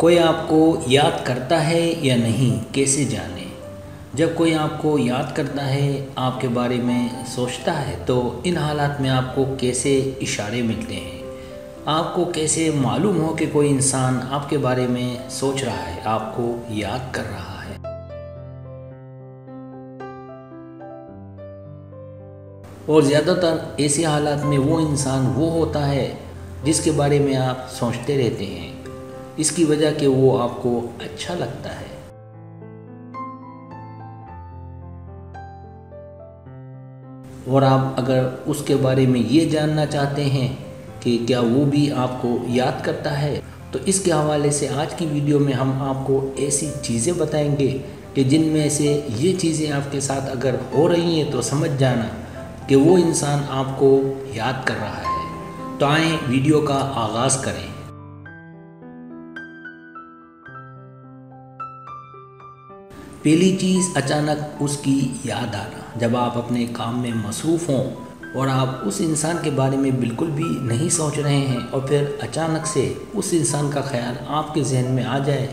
कोई आपको याद करता है या नहीं, कैसे जाने? जब कोई आपको याद करता है, आपके बारे में सोचता है, तो इन हालात में आपको कैसे इशारे मिलते हैं? आपको कैसे मालूम हो कि कोई इंसान आपके बारे में सोच रहा है, आपको याद कर रहा है? और ज़्यादातर ऐसे हालात में वो इंसान वो होता है जिसके बारे में आप सोचते रहते हैं, इसकी वजह कि वो आपको अच्छा लगता है। और आप अगर उसके बारे में ये जानना चाहते हैं कि क्या वो भी आपको याद करता है, तो इसके हवाले से आज की वीडियो में हम आपको ऐसी चीज़ें बताएंगे कि जिनमें से ये चीज़ें आपके साथ अगर हो रही हैं तो समझ जाना कि वो इंसान आपको याद कर रहा है। तो आएँ वीडियो का आगाज़ करें। पहली चीज़, अचानक उसकी याद आना। जब आप अपने काम में मसरूफ़ हों और आप उस इंसान के बारे में बिल्कुल भी नहीं सोच रहे हैं और फिर अचानक से उस इंसान का ख्याल आपके जहन में आ जाए,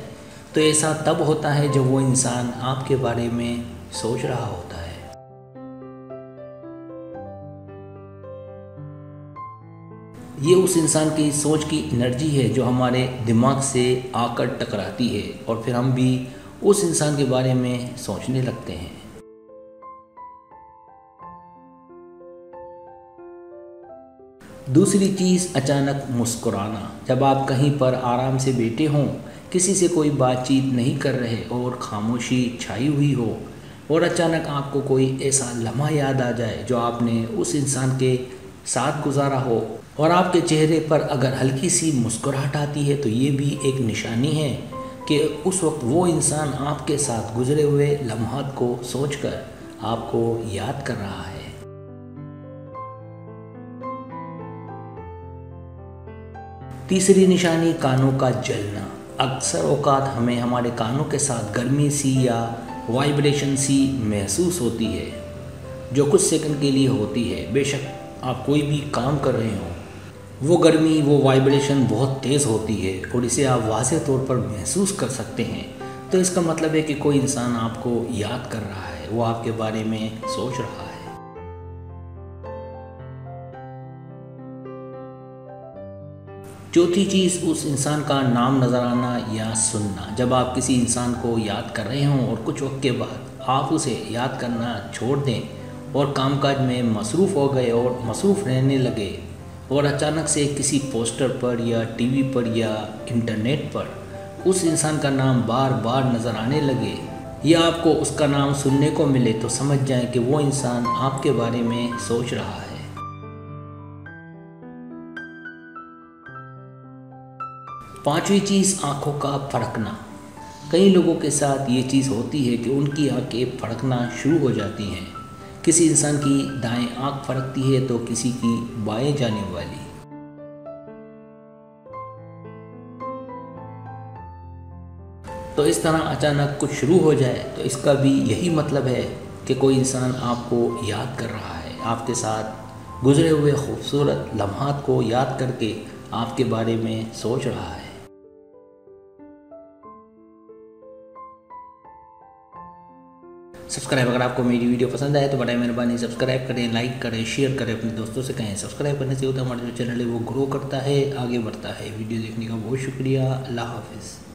तो ऐसा तब होता है जब वो इंसान आपके बारे में सोच रहा होता है। ये उस इंसान की सोच की एनर्जी है जो हमारे दिमाग से आकर टकराती है और फिर हम भी उस इंसान के बारे में सोचने लगते हैं। दूसरी चीज़, अचानक मुस्कुराना। जब आप कहीं पर आराम से बैठे हों, किसी से कोई बातचीत नहीं कर रहे और खामोशी छाई हुई हो, और अचानक आपको कोई ऐसा लम्हा याद आ जाए जो आपने उस इंसान के साथ गुजारा हो, और आपके चेहरे पर अगर हल्की सी मुस्कुराहट आती है, तो ये भी एक निशानी है कि उस वक्त वो इंसान आपके साथ गुजरे हुए लम्हात को सोचकर आपको याद कर रहा है। तीसरी निशानी, कानों का जलना। अक्सर औकात हमें हमारे कानों के साथ गर्मी सी या वाइब्रेशन सी महसूस होती है, जो कुछ सेकंड के लिए होती है। बेशक आप कोई भी काम कर रहे हो, वो गर्मी, वो वाइब्रेशन बहुत तेज़ होती है और इसे आप वाज़ेह तौर पर महसूस कर सकते हैं। तो इसका मतलब है कि कोई इंसान आपको याद कर रहा है, वो आपके बारे में सोच रहा है। चौथी चीज़, उस इंसान का नाम नज़र आना या सुनना। जब आप किसी इंसान को याद कर रहे हों और कुछ वक्त के बाद आप उसे याद करना छोड़ दें और कामकाज में मसरूफ़ हो गए और मसरूफ़ रहने लगे, और अचानक से किसी पोस्टर पर या टीवी पर या इंटरनेट पर उस इंसान का नाम बार बार नज़र आने लगे या आपको उसका नाम सुनने को मिले, तो समझ जाएं कि वो इंसान आपके बारे में सोच रहा है। पांचवी चीज़, आँखों का फड़कना। कई लोगों के साथ ये चीज़ होती है कि उनकी आँखें फड़कना शुरू हो जाती हैं। किसी इंसान की दाएं आँख फड़कती है तो किसी की बाएं जाने वाली। तो इस तरह अचानक कुछ शुरू हो जाए तो इसका भी यही मतलब है कि कोई इंसान आपको याद कर रहा है, आपके साथ गुजरे हुए खूबसूरत लम्हात को याद करके आपके बारे में सोच रहा है। सब्सक्राइब, अगर आपको मेरी वीडियो पसंद आए तो बड़ा मेहरबानी सब्सक्राइब करें, लाइक करें, शेयर करें, अपने दोस्तों से कहें। सब्सक्राइब करने से होता है हमारा जो चैनल है वो ग्रो करता है, आगे बढ़ता है। वीडियो देखने का बहुत शुक्रिया। अल्लाह हाफिज़।